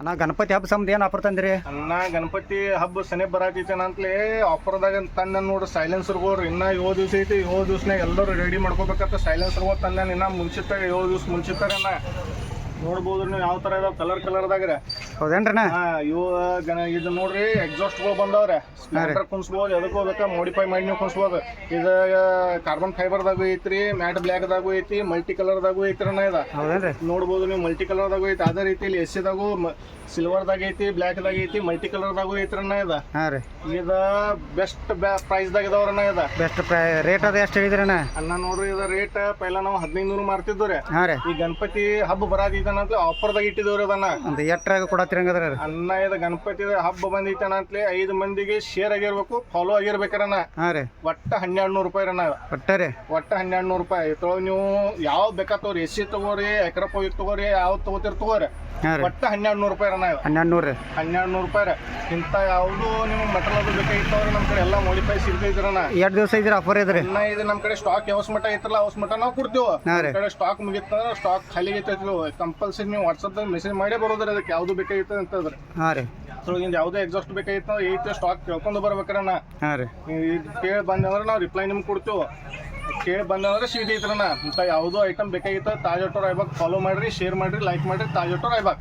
ಅಣ್ಣ ಗಣಪತಿ ಹಬ್ಬ ಸಂಬಂಧ ಏನು ಆಫರ್ ತಂದಿರಿ? ಅನ್ನ ಗಣಪತಿ ಹಬ್ಬ ಸನಿ ಬರಾತೈತೇನಂತಲೇ ಆಫರ್ದಾಗ ತಂದ ನೋಡ್ರಿ ಸೈಲೆನ್ಸರ್ಗೋರು ಇನ್ನ 7 ದಿವಸ ಐತಿ. 7 ದಿವ್ಸನಾಗ ಎಲ್ಲರೂ ರೆಡಿ ಮಾಡ್ಕೋಬೇಕಂತ ಸೈಲೆನ್ಸರ್ಗಳು ತಂದ ಇನ್ನ ಮುಂಚಿತ 7 ದಿವ್ಸ ಮುಂಚಿತರೇನ ನೋಡ್ಬೋದು ನೀವು ಯಾವ ಥರ ಇದಾವೆ ಕಲರ್ದಾಗ. ಹೌದೇನ್ರಣ್ಣ? ಇವು ಇದು ನೋಡ್ರಿ ಎಕ್ಸಾಸ್ಟ್ಗಳು ಬಂದವ್ರೆ. ಸ್ಪ್ಲೆಂಡರ್ ಕುಣಿಸ್ಬೋದು, ಎದಕ್ಕೆ ಹೋಗ್ಬೇಕಾ ಮಾಡಿಫೈ ಮಾಡಿ ನೀವು ಕುಣಿಸ್ಬೋದು. ಇದು ಕಾರ್ಬನ್ ಫೈಬರ್ದಾಗೂ ಐತ್ರಿ, ಮ್ಯಾಟ್ ಬ್ಲ್ಯಾಕ್ದಾಗೂ ಐತಿ, ಮಲ್ಟಿ ಕಲರ್ದಾಗೂ ಐತ್ರಣ್ಣ. ಇದು ಹೌದೇನ್ರಿ? ನೋಡ್ಬೋದು ನೀವು ಮಲ್ಟಿ ಕಲರ್ದಾಗೂ ಐತಿ. ಅದೇ ರೀತಿಯಲ್ಲಿ ಎಸ್ಸಿದಾಗೂ ಸಿಲ್ವರ್ದಾಗ ಐತಿ, ಬ್ಲ್ಯಾಕ್ದಾಗ ಐತಿ, ಮಲ್ಟಿ ಕಲರ್ದಾಗೂ ಐತ್ರಣ್ಣ. ಇದು ಹಾಂ ರೀ, ಇದು ಬೆಸ್ಟ್ ಪ್ರೈಸ್ದಾಗ ಇದಾವ್ರಣ್ಣ. ಇದು ಬೆಸ್ಟ್ ರೇಟ್ ಅದು ಎಷ್ಟು ಹೇಳಿದ್ರಣ್ಣ? ಅನ್ನ ನೋಡ್ರಿ ಇದು ರೇಟ್ ಪೈಲ ನಾವು 1500 ಮಾರ್ತಿದ್ವು ರೀ. ಹಾಂ ರೀ, ಈ ಗಣಪತಿ ಹಬ್ಬ ಬರಾತೈತನಂತಲೇ ಆಫರ್ದಾಗ ಇಟ್ಟಿದವ್ರಿ ಅದನ್ನ. ಒಂದು ಎಟ್ರಾಗ ಕೊಡತ್ತೀರಿ ಹಂಗದ್ರ? ಅನ್ನ ಇದು ಗಣಪತಿ ಹಬ್ಬ ಬಂದೈತನಂತಲೇ 5 ಮಂದಿಗೆ ಶೇರ್ ಆಗಿರ್ಬೇಕು, ಫಾಲೋ ಆಗಿರ್ಬೇಕರಣ್ಣ. ಹಾಂ ರೀ, ಒಟ್ಟ 1200 ರೂಪಾಯಿ ರಣ್ಣ. ಒಟ್ಟ ರೀ ಒಟ್ಟ 1200 ರೂಪಾಯಿ. ಇದ್ರೊಳಗೆ ನೀವು ಯಾವ ಬೇಕಾ ತಗೋರಿ, ಎಸಿ ತಗೋರಿ, ಎಕ್ರಪ್ಪ ತಗೋರಿ, ಯಾವ ತಗೋತಿರ್ ತಗೋರಿ. ಹಾಂ ರೀ, ಒಟ್ಟ 1200 ರೂಪಾಯಿ ರಣ್ಣ. 1200 ರೀ. 1200 ರೂಪಾಯಿ ರೀ. ಇಂಥ ಯಾವುದು ನಿಮ್ಗೆ ಮಟಲ್ ಅದು ಬೇಕಾಗಿತ್ತವ್ರಿ ನಮ್ಮ ಕಡೆ ಎಲ್ಲ ಮಾಡಿಫೈ ಸಿಗ್ತೈತ್ರಣ್ಣ. ಎರಡು ದಿವಸ ಇದ್ರೆ ಆಫರ್ ಇದ್ರಿ? ಇನ್ನ ಇದು ನಮ್ಮ ಕಡೆ ಸ್ಟಾಕ್ ಯಾವಸ್ ಮಟ್ಟ ಐತ್ರಲ್ಲ ಅವಸ್ ಮಟ್ಟ ನಾವು ಕೊಡ್ತೀವಿ. ಹಾಂ ರೀ, ನಮ್ಮ ಕಡೆ ಸ್ಟಾಕ್ ಮುಗಿತಂದ್ರೆ ಸ್ಟಾಕ್ ಖಾಲಿ ಐತೈತಿ. ಕಂಪಲ್ಸರಿ ನೀವು ವಾಟ್ಸಪ್ದಾಗ ಮೆಸೇಜ್ ಮಾಡೇ ಬರೋದ್ರಿ ಅದಕ್ಕೆ ಯಾವುದು ಬೇಕಾಗಿತ್ತು ಅಂತಂದ್ರೆ. ಹಾಂ ರೀ, ಅದ್ರೊಳಗಿಂದ ಯಾವುದೇ ಎಕ್ಸಾಸ್ಟ್ ಬೇಕಾಗಿತ್ತು ಐತೆ ಸ್ಟಾಕ್ ಕೇಳ್ಕೊಂಡು ಬರ್ಬೇಕ್ರಣ್ಣ. ಹಾಂ ರೀ, ಕೇಳಿ ಬಂದಂದ್ರೆ ನಾವು ರಿಪ್ಲೈ ನಿಮ್ಗೆ ಕೊಡ್ತೀವಿ. ಕೇಳಿ ಬಂದಂದ್ರೆ ಸಿಗೈತ್ರಣ್ಣ. ಇಂಥ ಯಾವುದೋ ಐಟಮ್ ಬೇಕಾಗಿತ್ತು ತಾಜಾಟೋ ರಾಯ್ಬಾಗ್ ಫಾಲೋ ಮಾಡಿರಿ, ಶೇರ್ ಮಾಡಿರಿ, ಲೈಕ್ ಮಾಡಿರಿ ತಾಜಾಟೋ ರಾಯ್ಬಾಗ್.